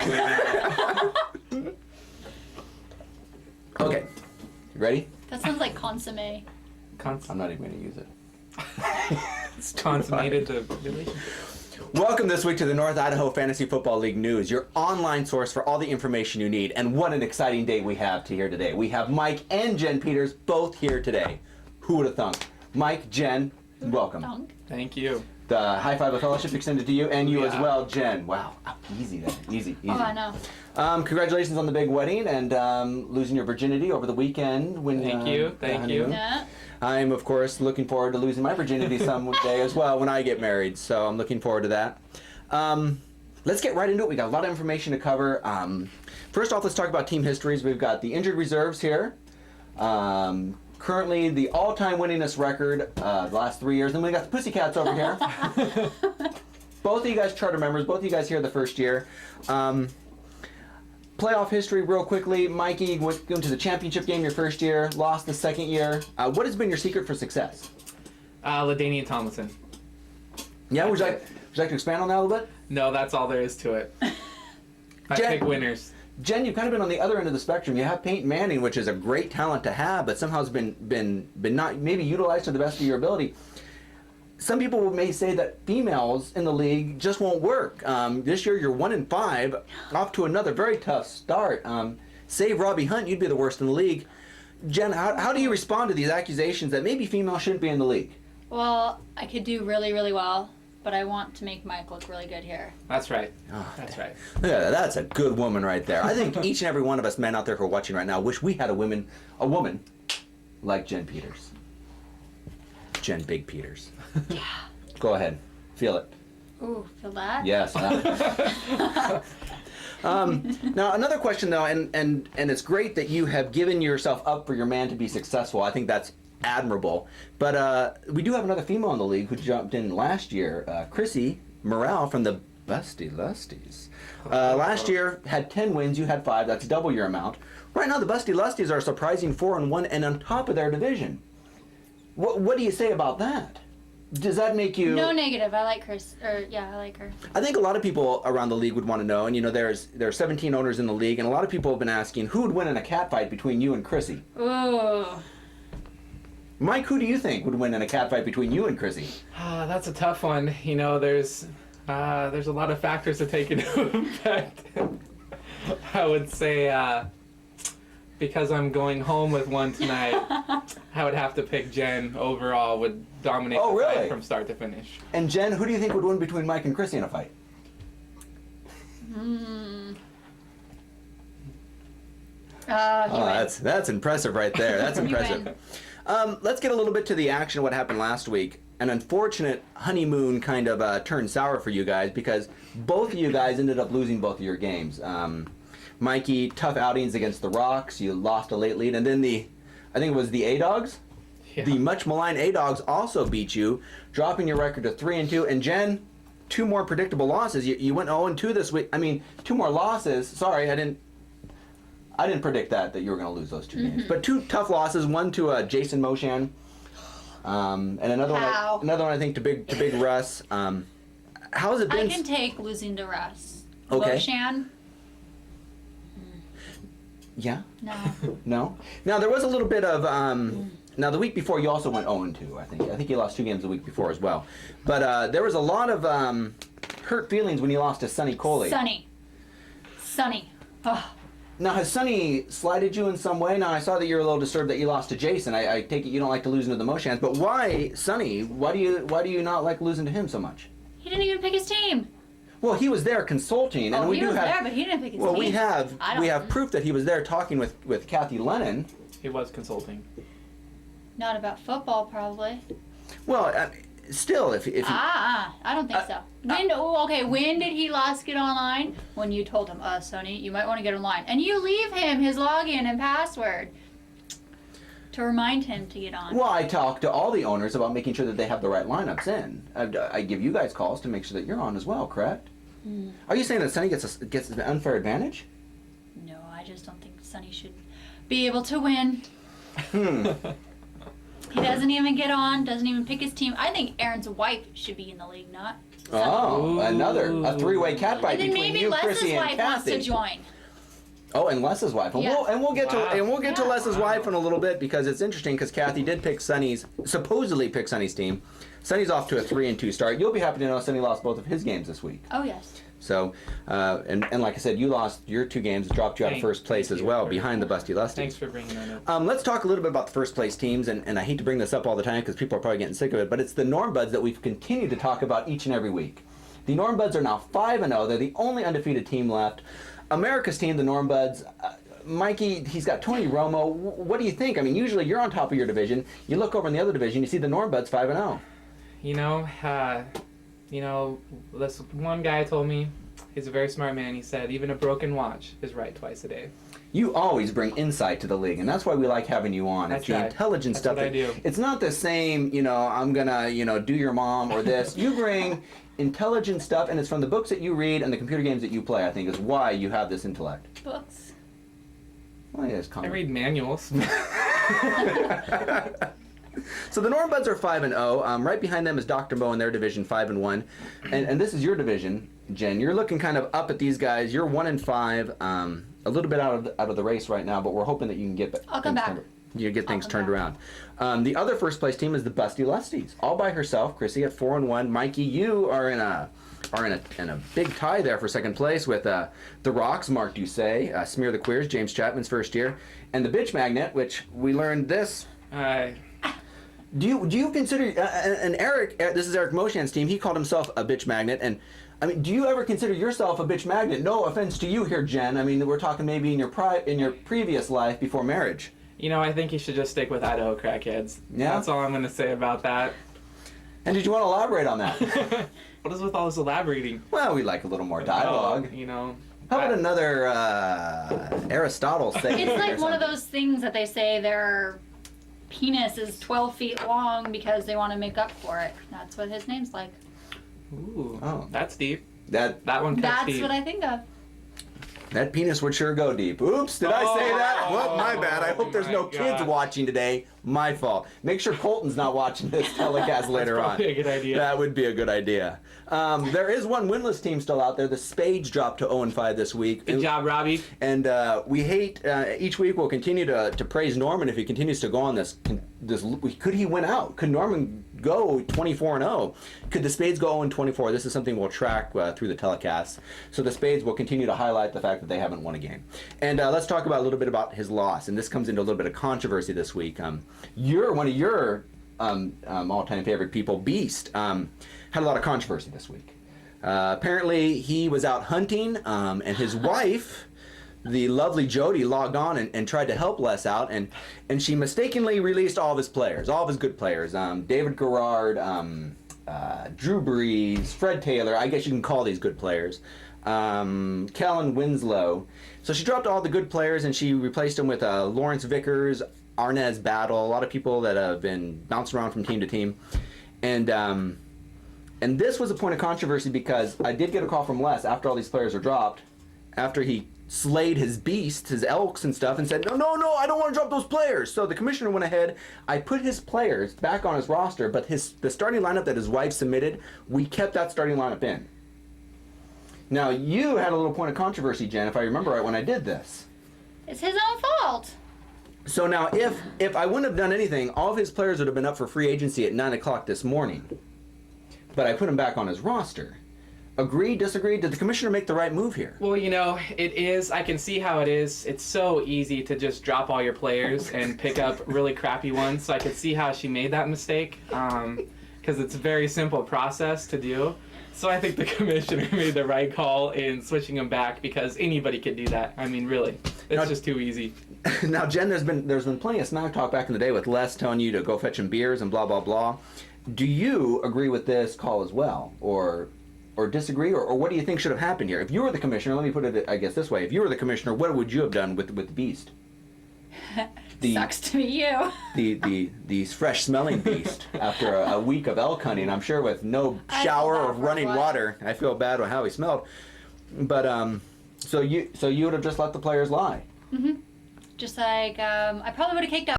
Okay, you ready? That sounds like consomme. I'm not even going to use it. It's consummated the relationship. Welcome this week to the N.Idaho Fantasy Football League News, your online source for all the information you need. And what an exciting day we have to here today. We have Mike and Jenn Peters both here today. Who would have thunk? Mike, Jenn, welcome. Thunk. Thank you. The high five of fellowship extended to you and you as well, Jenn. Wow, easy then, easy. Oh, I know. Congratulations on the big wedding and losing your virginity over the weekend. Thank you. Yeah. I'm, of course, looking forward to losing my virginity someday as well when I get married, so I'm looking forward to that. Let's get right into it. We got a lot of information to cover. First off, let's talk about team histories. We've got the injured reserves here. Currently, the all-time winningest record the last 3 years. And we got the Pussycats over here. Both of you guys charter members. Both of you guys here the first year. Playoff history real quickly. Mikey went to the championship game your first year, lost the second year. What has been your secret for success? LaDainian Tomlinson. Yeah, would you like to expand on that a little bit? No, that's all there is to it. I pick winners. Jenn, you've kind of been on the other end of the spectrum. You have Peyton Manning, which is a great talent to have, but somehow has been not maybe utilized to the best of your ability. Some people may say that females in the league just won't work. This year you're 1-5, off to another very tough start. Save Robbie Hunt, you'd be the worst in the league. Jenn, how do you respond to these accusations that maybe females shouldn't be in the league? Well, I could do really, really well, but I want to make Mike look really good here. That's right. Oh, That's right. Yeah, that's a good woman right there. I think each and every one of us men out there who are watching right now wish we had a woman like Jenn Peters. Jenn Big Peters. Yeah. Go ahead. Feel it. Ooh, feel that? Yes. Now, another question, though, and it's great that you have given yourself up for your man to be successful. I think that's admirable. But we do have another female in the league who jumped in last year, Chrissy Morale from the Busty Lusties. Last year had 10 wins. You had 5. That's double your amount. Right now, the Busty Lusties are a surprising 4-1 and on top of their division. What do you say about that? Does that make you... No negative. I like Chris. I like her. I think a lot of people around the league would want to know, and there are 17 owners in the league, and a lot of people have been asking who would win in a cat fight between you and Chrissy. Ooh. Mike, who do you think would win in a cat fight between you and Chrissy? That's a tough one. There's a lot of factors to take into effect. I would say because I'm going home with one tonight, I would have to pick Jenn overall, would dominate the fight from start to finish. And Jenn, who do you think would win between Mike and Chrissy in a fight? That's impressive right there. That's impressive. Let's get a little bit to the action of what happened last week. An unfortunate honeymoon kind of turned sour for you guys because both of you guys ended up losing both of your games. Mikey, tough outings against the Rocks. You lost a late lead. And then I think it was the A-Dogs? Yeah. The much maligned A-Dogs also beat you, dropping your record to 3-2. And Jenn, 2 more predictable losses. You went 0-2 this week. I mean, 2 more losses. Sorry, I didn't predict that you were going to lose those 2 games. But 2 tough losses, one to Jason Moshan, and another one I think to Big Russ. How has it been? I can take losing to Russ. Okay. Moshan? Yeah? No. No? Now, there was a little bit of... Now, the week before, you also went 0-2, I think. I think you lost 2 games the week before as well. But there was a lot of hurt feelings when you lost to Sonny Coley. Sonny. Oh. Now, has Sonny slighted you in some way? Now, I saw that you're a little disturbed that you lost to Jason. I take it you don't like to lose to the Moshans. But why, Sonny? Why do you not like losing to him so much? He didn't even pick his team. Well, he was there consulting, and he was there, but he didn't pick his team. Well, we have proof that he was there talking with Kathy Lennon. He was consulting. Not about football, probably. Well, still, if you... I don't think so. When did he last get online? When you told him, Sonny, you might want to get online. And you leave him his login and password to remind him to get on. Well, I talk to all the owners about making sure that they have the right lineups in. I give you guys calls to make sure that you're on as well, correct? Are you saying that Sonny gets an unfair advantage? No, I just don't think Sonny should be able to win. He doesn't even get on, doesn't even pick his team. I think Aaron's wife should be in the league, not Oh, a three-way cat fight And then between maybe you, Les's Chrissy, and wife wants to Kathy. join. Oh, and Les's wife, and Yeah. we'll get to Yeah. Les's wife in a little bit because it's interesting because Kathy did supposedly pick Sonny's team. Sonny's off to a 3-2 start. You'll be happy to know Sonny lost both of his games this week. Oh, yes. So, and like I said, you lost your 2 games, dropped you out of first place as well, behind the Busty Lusty. Thanks for bringing that up. Let's talk a little bit about the first place teams, and I hate to bring this up all the time because people are probably getting sick of it, but it's the Norm Buds that we've continued to talk about each and every week. The Norm Buds are now 5-0. They're the only undefeated team left. America's team, the Norm Buds. Mikey, he's got Tony Romo. What do you think? I mean, usually you're on top of your division. You look over in the other division, you see the Norm Buds 5-0. You know, this one guy told me, he's a very smart man. He said, even a broken watch is right twice a day. You always bring insight to the league, and that's why we like having you on. It's the intelligent stuff. That's what I do. It's not the same, I'm gonna, do your mom or this. You bring intelligent stuff, and it's from the books that you read and the computer games that you play, I think, is why you have this intellect. Books. Well, yeah, it's I common. read manuals. So the Norm Buds are 5-0. Right behind them is Dr. Mo in their division, 5-1. And this is your division, Jen. You're looking kind of up at these guys. You're 1-5. A little bit out of the race right now, but we're hoping that you can get. I'll come back. You get things turned around. The other first place team is the Busty Lusties, all by herself. Chrissy at 4-1. Mikey, you are in a big tie there for second place with the Rocks, Mark Doucet, Smear the Queers, James Chapman's first year, and the Bitch Magnet, which we learned this. Do you consider and Eric? This is Eric Moshan's team. He called himself a bitch magnet, and I mean, do you ever consider yourself a bitch magnet? No offense to you here, Jen. I mean, we're talking maybe in your previous life before marriage. I think you should just stick with Idaho crackheads. Yeah? That's all I'm going to say about that. And did you want to elaborate on that? What is with all this elaborating? Well, we like a little more dialogue. How about another Aristotle saying? It's like one of those things that they say their penis is 12 feet long because they want to make up for it. That's what his name's like. Ooh, Oh. that's deep. That one cuts That's deep. what I think of. That penis would sure go deep. Oops, did I say that? Well, my bad. I hope there's no kids watching today. My fault. Make sure Colton's not watching this telecast later on. Probably a good idea. That would be a good idea. There is one winless team still out there. The Spades dropped to 0-5 this week. Good job, Robbie. And we hate, each week we'll continue to praise Norman if he continues to go on this. Could he win out? Could Norman go 24-0? Could the Spades go 0-24? This is something we'll track through the telecast. So the Spades will continue to highlight the fact that they haven't won a game. And let's talk about a little bit about his loss. And this comes into a little bit of controversy this week. One of your all-time favorite people, Beast, had a lot of controversy this week. Apparently, he was out hunting, and his wife, the lovely Jody, logged on and tried to help Les out, and she mistakenly released all of his players, all of his good players. David Garrard, Drew Brees, Fred Taylor, I guess you can call these good players. Kellen Winslow. So she dropped all the good players and she replaced them with Lawrence Vickers, Arnaz Battle, a lot of people that have been bouncing around from team to team. And this was a point of controversy because I did get a call from Les after all these players were dropped, after he slayed his beasts, his elks and stuff, and said, no, I don't want to drop those players. So the commissioner went ahead, I put his players back on his roster, but the starting lineup that his wife submitted, we kept that starting lineup in. Now, you had a little point of controversy, Jen, if I remember right, when I did this. It's his own fault. So now, if I wouldn't have done anything, all of his players would have been up for free agency at 9 o'clock this morning. But I put him back on his roster. Agree, disagree? Did the commissioner make the right move here? Well, it is. I can see how it is. It's so easy to just drop all your players and pick up really crappy ones. So I could see how she made that mistake because it's a very simple process to do. So I think the commissioner made the right call in switching him back because anybody could do that. I mean, really, it's just too easy. Now, Jen, there's been plenty of smack talk back in the day with Les telling you to go fetch him beers and blah blah blah. Do you agree with this call as well, or disagree, or what do you think should have happened here? If you were the commissioner, let me put it, I guess, this way: if you were the commissioner, what would you have done with the beast? Sucks to be you. the fresh smelling beast after a week of elk hunting, I'm sure with no shower or running water. I feel bad with how he smelled. But so you would have just let the players lie. Just like I probably would have kicked out